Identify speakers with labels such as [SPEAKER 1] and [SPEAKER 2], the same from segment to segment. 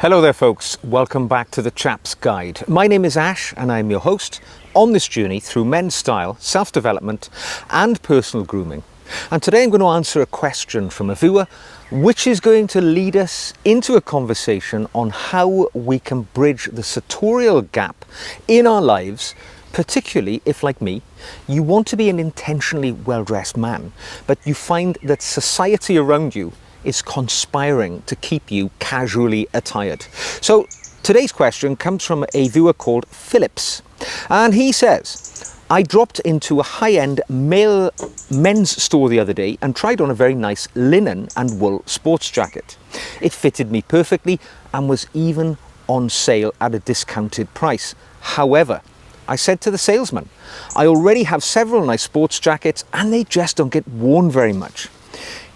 [SPEAKER 1] Hello there folks, welcome back to the Chap's Guide. My name is Ash and I'm your host on this journey through men's style, self-development and personal grooming. And today I'm going to answer a question from a viewer which is going to lead us into a conversation on how we can bridge the sartorial gap in our lives, particularly if, like me, you want to be an intentionally well-dressed man, but you find that society around you is conspiring to keep you casually attired. So today's question comes from a viewer called Phillips, and he says, I dropped into a high-end men's store the other day and tried on a very nice linen and wool sports jacket. It fitted me perfectly and was even on sale at a discounted price. However, I said to the salesman, I already have several nice sports jackets and they just don't get worn very much.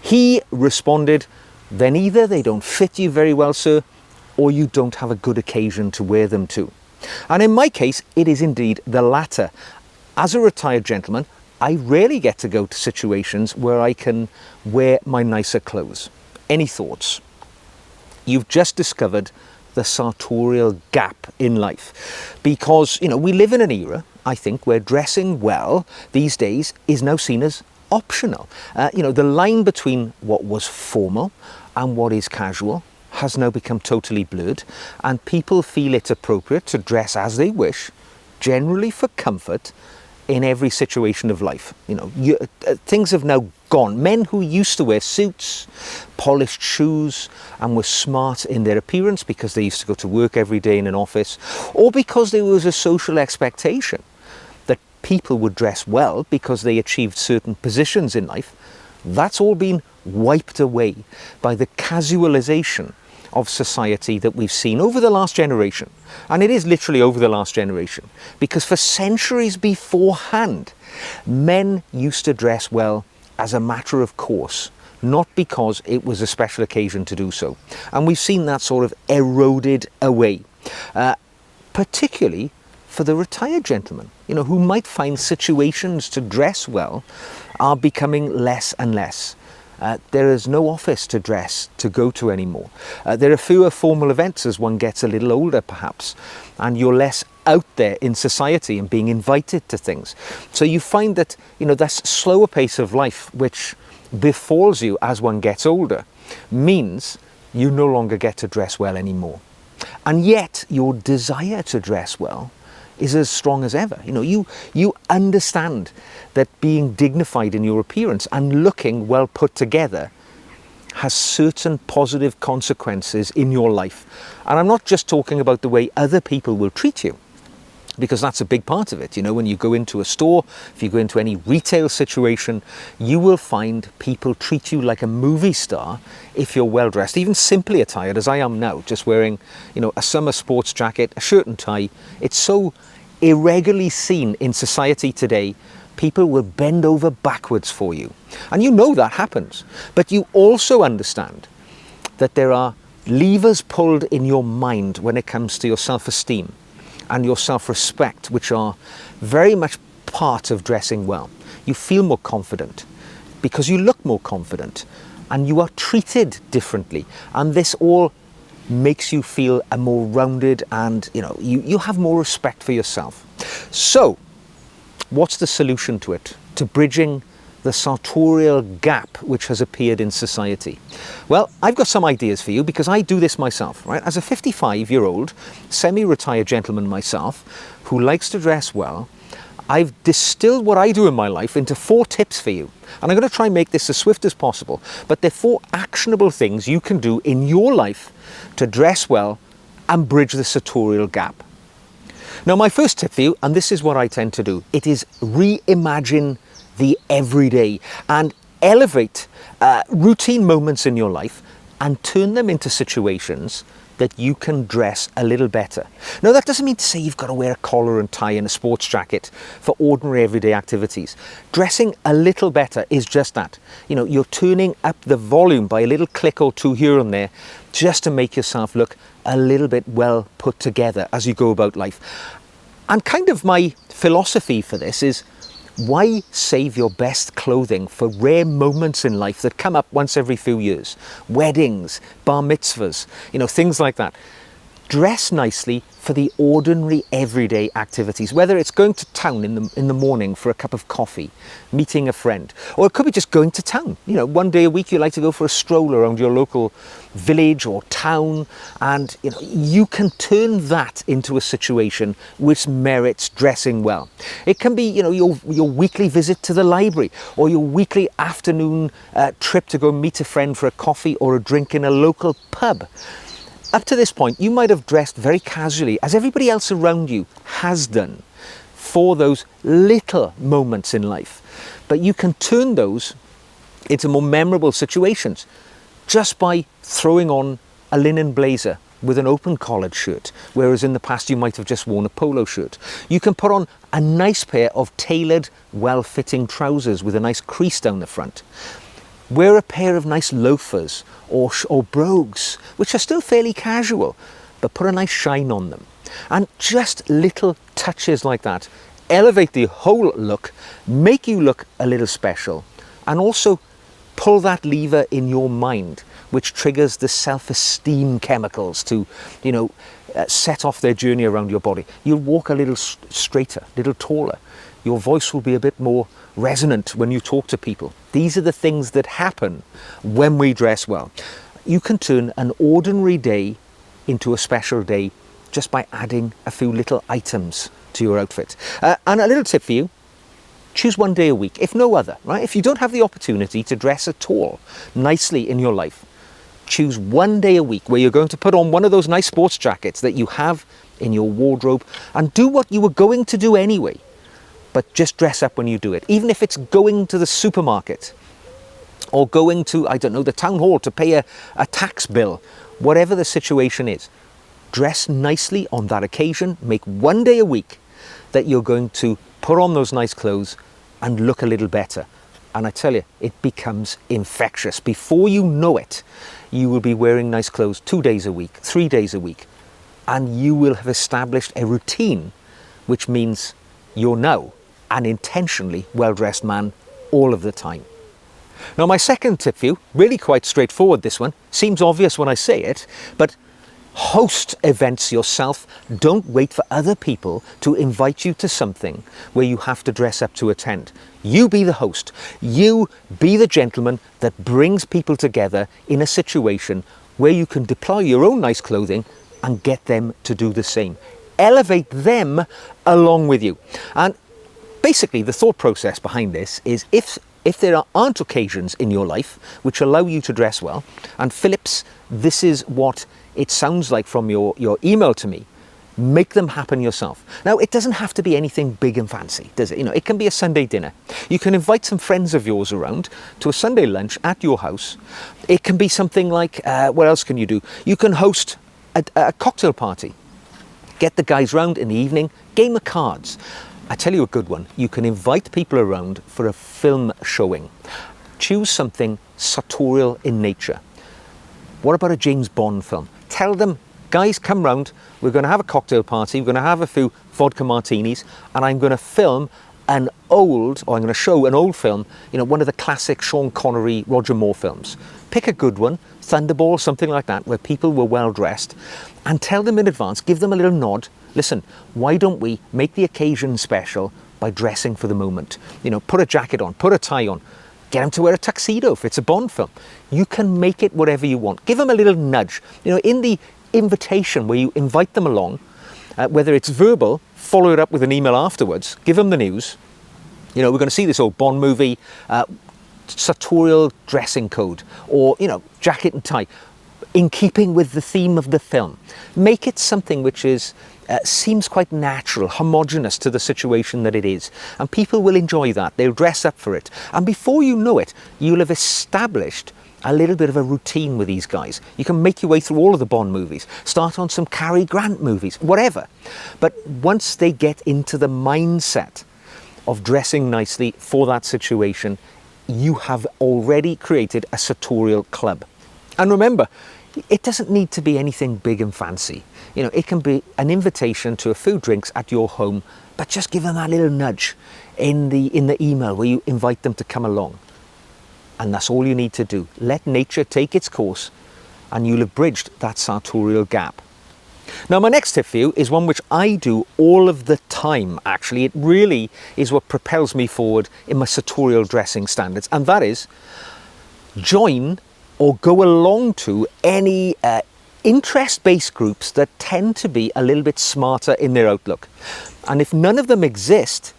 [SPEAKER 1] He responded, then either they don't fit you very well, sir, or you don't have a good occasion to wear them to. And in my case, it is indeed the latter. As a retired gentleman, I rarely get to go to situations where I can wear my nicer clothes. Any thoughts? You've just discovered the sartorial gap in life, because we live in an era, I think, where dressing well these days is now seen as optional. The line between what was formal and what is casual has now become totally blurred, and people feel it's appropriate to dress as they wish, generally for comfort, in every situation of life. Things have now gone. Men who used to wear suits, polished shoes, and were smart in their appearance because they used to go to work every day in an office, or because there was a social expectation that people would dress well because they achieved certain positions in life, that's all been wiped away by the casualization of society that we've seen over the last generation. And it is literally over the last generation, because for centuries beforehand, men used to dress well as a matter of course, not because it was a special occasion to do so. And we've seen that sort of eroded away, particularly for the retired gentleman, who might find situations to dress well are becoming less and less. There is no office to go to anymore. There are fewer formal events as one gets a little older, perhaps, and you're less out there in society and being invited to things. So you find that, that slower pace of life, which befalls you as one gets older, means you no longer get to dress well anymore. And yet your desire to dress well is as strong as ever. You understand that being dignified in your appearance and looking well put together has certain positive consequences in your life. And I'm not just talking about the way other people will treat you, because that's a big part of it. When you go into a store, if you go into any retail situation, you will find people treat you like a movie star if you're well dressed, even simply attired as I am now, just wearing, a summer sports jacket, a shirt and tie. It's so irregularly seen in society today. People will bend over backwards for you. And that happens. But you also understand that there are levers pulled in your mind when it comes to your self-esteem and your self-respect, which are very much part of dressing well. You feel more confident because you look more confident and you are treated differently. And this all makes you feel a more rounded and, you have more respect for yourself. So, what's the solution to it? To bridging the sartorial gap which has appeared in society? Well, I've got some ideas for you because I do this myself, right? As a 55-year-old, semi-retired gentleman myself, who likes to dress well, I've distilled what I do in my life into 4 tips for you. And I'm going to try and make this as swift as possible, but they're 4 actionable things you can do in your life to dress well and bridge the sartorial gap. Now, my first tip for you, and this is what I tend to do, it is reimagine the everyday and elevate routine moments in your life and turn them into situations that you can dress a little better. Now, that doesn't mean to say you've got to wear a collar and tie and a sports jacket for ordinary everyday activities. Dressing a little better is just that. You're turning up the volume by a little click or 2 here and there just to make yourself look a little bit well put together as you go about life. And kind of my philosophy for this is, Why save your best clothing for rare moments in life that come up once every few years? Weddings, bar mitzvahs, things like that. Dress nicely for the ordinary everyday activities, whether it's going to town in the morning for a cup of coffee, meeting a friend, or it could be just going to town. One day a week you like to go for a stroll around your local village or town, and you can turn that into a situation which merits dressing well. It can be your weekly visit to the library, or your weekly afternoon trip to go meet a friend for a coffee or a drink in a local pub. Up to this point, you might have dressed very casually, as everybody else around you has done, for those little moments in life. But you can turn those into more memorable situations just by throwing on a linen blazer with an open collared shirt, whereas in the past you might have just worn a polo shirt. You can put on a nice pair of tailored, well-fitting trousers with a nice crease down the front. Wear a pair of nice loafers or brogues, which are still fairly casual, but put a nice shine on them. And just little touches like that elevate the whole look, make you look a little special, and also pull that lever in your mind, which triggers the self-esteem chemicals to, set off their journey around your body. You'll walk a little straighter, a little taller. Your voice will be a bit more resonant when you talk to people. These are the things that happen when we dress well. You can turn an ordinary day into a special day just by adding a few little items to your outfit. And a little tip for you: choose one day a week, if no other, right? If you don't have the opportunity to dress at all nicely in your life, choose one day a week where you're going to put on one of those nice sports jackets that you have in your wardrobe and do what you were going to do anyway. But just dress up when you do it. Even if it's going to the supermarket or going to, the town hall to pay a tax bill, whatever the situation is, dress nicely on that occasion. Make one day a week that you're going to put on those nice clothes and look a little better. And I tell you, it becomes infectious. Before you know it, you will be wearing nice clothes 2 days a week, 3 days a week, and you will have established a routine, which means you're now an intentionally well-dressed man all of the time. Now, my second tip for you, really quite straightforward, this one. Seems obvious when I say it, but host events yourself. Don't wait for other people to invite you to something where you have to dress up to attend. You be the host. You be the gentleman that brings people together in a situation where you can deploy your own nice clothing and get them to do the same. Elevate them along with you. And basically, the thought process behind this is if there aren't occasions in your life which allow you to dress well, and Phillips, this is what it sounds like from your email to me, make them happen yourself. Now, it doesn't have to be anything big and fancy, does it? It can be a Sunday dinner. You can invite some friends of yours around to a Sunday lunch at your house. It can be something like, what else can you do? You can host a cocktail party. Get the guys round in the evening, game of cards. I tell you a good one. You can invite people around for a film showing. Choose something sartorial in nature. What about a James Bond film? Tell them, guys, come round. We're going to have a cocktail party. We're going to have a few vodka martinis, and I'm going to film I'm going to show an old film, one of the classic Sean Connery, Roger Moore films. Pick a good one, Thunderball, something like that, where people were well dressed, and tell them in advance, give them a little nod. Listen, why don't we make the occasion special by dressing for the moment? Put a jacket on, put a tie on, get them to wear a tuxedo if it's a Bond film. You can make it whatever you want. Give them a little nudge. In the invitation where you invite them along, whether it's verbal, follow it up with an email afterwards, give them the news. We're going to see this old Bond movie, sartorial dressing code, or, jacket and tie, in keeping with the theme of the film. Make it something which seems quite natural, homogenous to the situation that it is. And people will enjoy that. They'll dress up for it. And before you know it, you'll have established a little bit of a routine with these guys. You can make your way through all of the Bond movies, start on some Cary Grant movies, whatever. But once they get into the mindset of dressing nicely for that situation, you have already created a sartorial club. And remember, It doesn't need to be anything big and fancy. You know, it can be an invitation to a food drinks at your home, but just give them that little nudge in the email where you invite them to come along. And that's all you need to do. Let nature take its course and you'll have bridged that sartorial gap. Now, my next tip for you is one which I do all of the time, actually. It really is what propels me forward in my sartorial dressing standards, and that is join or go along to any interest-based groups that tend to be a little bit smarter in their outlook. And if none of them exist,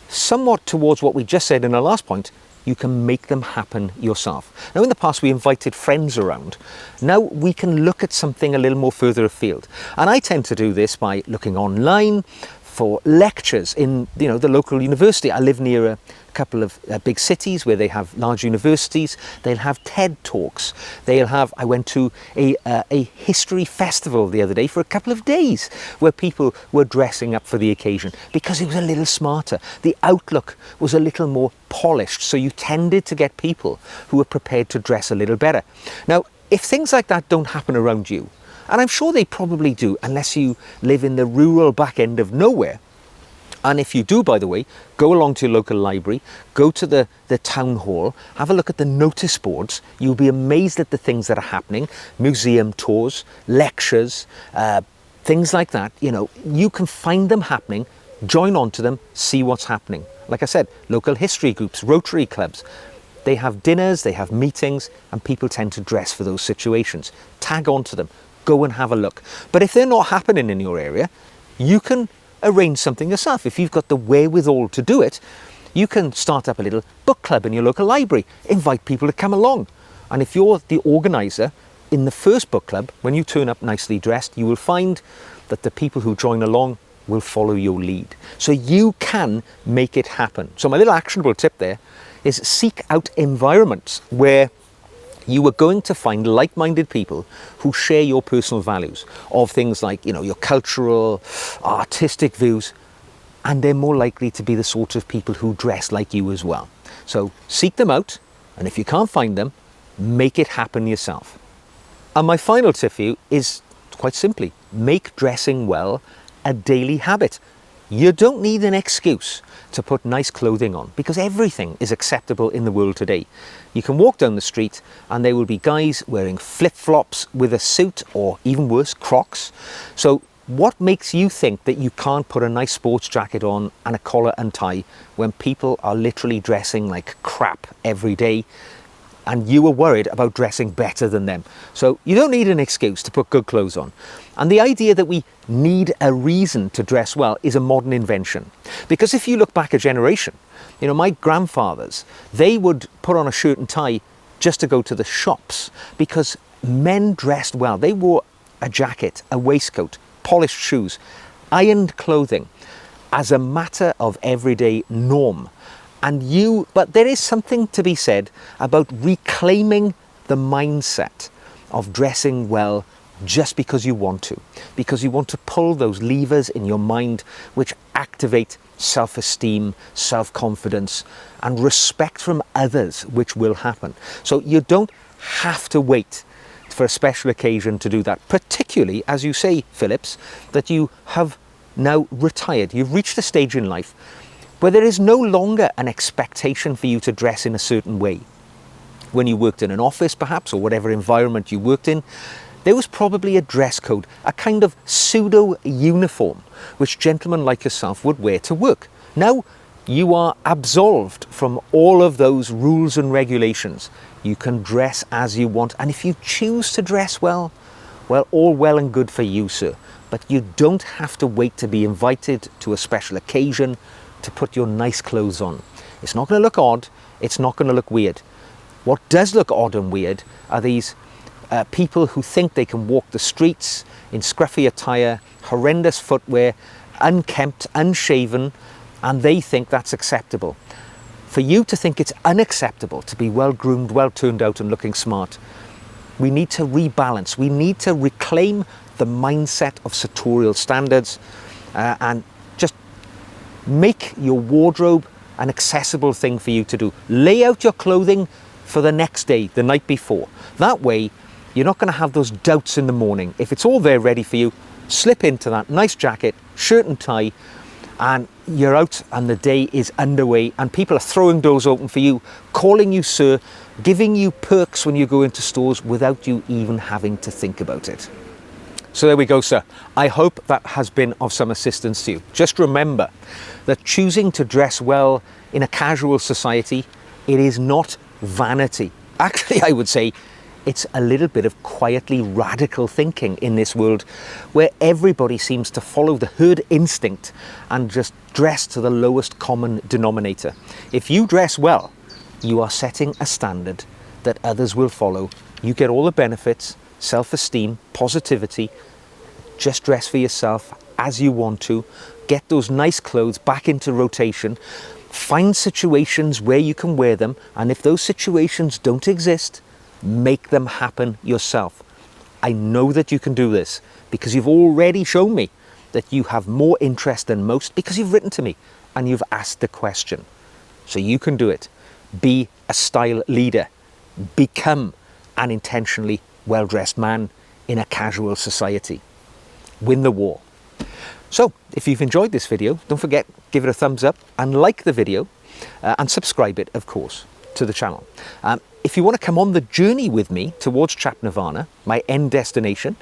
[SPEAKER 1] somewhat towards what we just said in our last point, you can make them happen yourself. Now, in the past, we invited friends around. Now we can look at something a little more further afield. And I tend to do this by looking online for lectures in, you know, the local university. I live near a couple of big cities where they have large universities. They'll have TED Talks. They'll have, I went to a history festival the other day for a couple of days where people were dressing up for the occasion because it was a little smarter. The outlook was a little more polished, so you tended to get people who were prepared to dress a little better. Now, if things like that don't happen around you, and I'm sure they probably do unless you live in the rural back end of nowhere. And if you do, by the way, go along to your local library, go to the town hall, have a look at the notice boards. You'll be amazed at the things that are happening. Museum tours, lectures, things like that. You know, you can find them happening, join onto them, see what's happening. Like I said, local history groups, Rotary clubs. They have dinners, they have meetings, and people tend to dress for those situations. Tag onto them. Go and have a look. But if they're not happening in your area, you can arrange something yourself. If you've got the wherewithal to do it, you can start up a little book club in your local library, invite people to come along. And if you're the organizer in the first book club, when you turn up nicely dressed, you will find that the people who join along will follow your lead. So you can make it happen. So my little actionable tip there is seek out environments where you are going to find like-minded people who share your personal values of things like, you know, your cultural, artistic views, and they're more likely to be the sort of people who dress like you as well. So seek them out, and if you can't find them, make it happen yourself. And my final tip for you is quite simply, make dressing well a daily habit. You don't need an excuse to put nice clothing on because everything is acceptable in the world today. You can walk down the street and there will be guys wearing flip-flops with a suit or even worse, Crocs. So what makes you think that you can't put a nice sports jacket on and a collar and tie when people are literally dressing like crap every day and you are worried about dressing better than them? So you don't need an excuse to put good clothes on. And the idea that we need a reason to dress well is a modern invention. Because if you look back a generation, you know, my grandfathers, they would put on a shirt and tie just to go to the shops because men dressed well. They wore a jacket, a waistcoat, polished shoes, ironed clothing as a matter of everyday norm. But there is something to be said about reclaiming the mindset of dressing well just because you want to pull those levers in your mind which activate self-esteem, self-confidence, and respect from others, which will happen. So you don't have to wait for a special occasion to do that, particularly, as you say, Phillips, that you have now retired. You've reached a stage in life where there is no longer an expectation for you to dress in a certain way. When you worked in an office, perhaps, or whatever environment you worked in, there was probably a dress code, a kind of pseudo-uniform, which gentlemen like yourself would wear to work. Now, you are absolved from all of those rules and regulations. You can dress as you want, and if you choose to dress well, all well and good for you, sir. But you don't have to wait to be invited to a special occasion to put your nice clothes on. It's not going to look odd, it's not going to look weird. What does look odd and weird are these people who think they can walk the streets in scruffy attire, horrendous footwear, unkempt, unshaven, and they think that's acceptable. For you to think it's unacceptable to be well groomed, well turned out and looking smart, we need to rebalance. We need to reclaim the mindset of sartorial standards and just make your wardrobe an accessible thing for you to do. Lay out your clothing for the next day, the night before. That way, You're not going to have those doubts in the morning. If it's all there ready for you, slip into that nice jacket, shirt and tie, and you're out and the day is underway and people are throwing doors open for you, calling you sir, giving you perks when you go into stores without you even having to think about it. So there we go, sir. I hope that has been of some assistance to you. Just remember that choosing to dress well in a casual society, it is not vanity. Actually, I would say it's a little bit of quietly radical thinking in this world where everybody seems to follow the herd instinct and just dress to the lowest common denominator. If you dress well, you are setting a standard that others will follow. You get all the benefits, self-esteem, positivity. Just dress for yourself as you want to. Get those nice clothes back into rotation. Find situations where you can wear them, and if those situations don't exist, make them happen yourself. I know that you can do this because you've already shown me that you have more interest than most because you've written to me and you've asked the question. So you can do it. Be a style leader. Become an intentionally well-dressed man in a casual society. Win the war. So if you've enjoyed this video, don't forget, give it a thumbs up and like the video and subscribe it, of course, to the channel. If you want to come on the journey with me towards Chap Nirvana, my end destination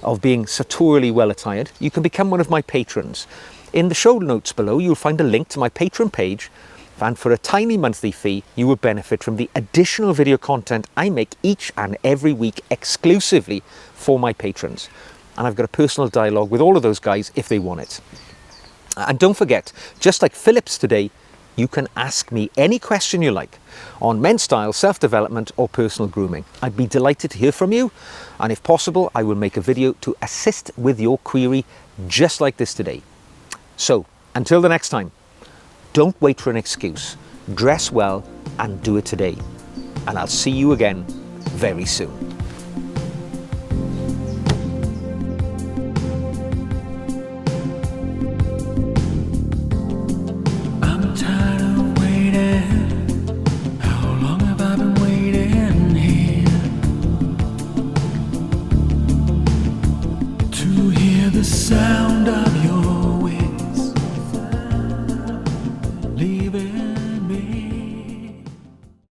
[SPEAKER 1] of being sartorially well attired, you can become one of my patrons. In the show notes below, you'll find a link to my Patreon page, and for a tiny monthly fee, you will benefit from the additional video content I make each and every week exclusively for my patrons. And I've got a personal dialogue with all of those guys if they want it. And don't forget, just like Phillips today, you can ask me any question you like on men's style, self-development or personal grooming. I'd be delighted to hear from you, and if possible, I will make a video to assist with your query just like this today. So, until the next time, don't wait for an excuse. Dress well and do it today. And I'll see you again very soon.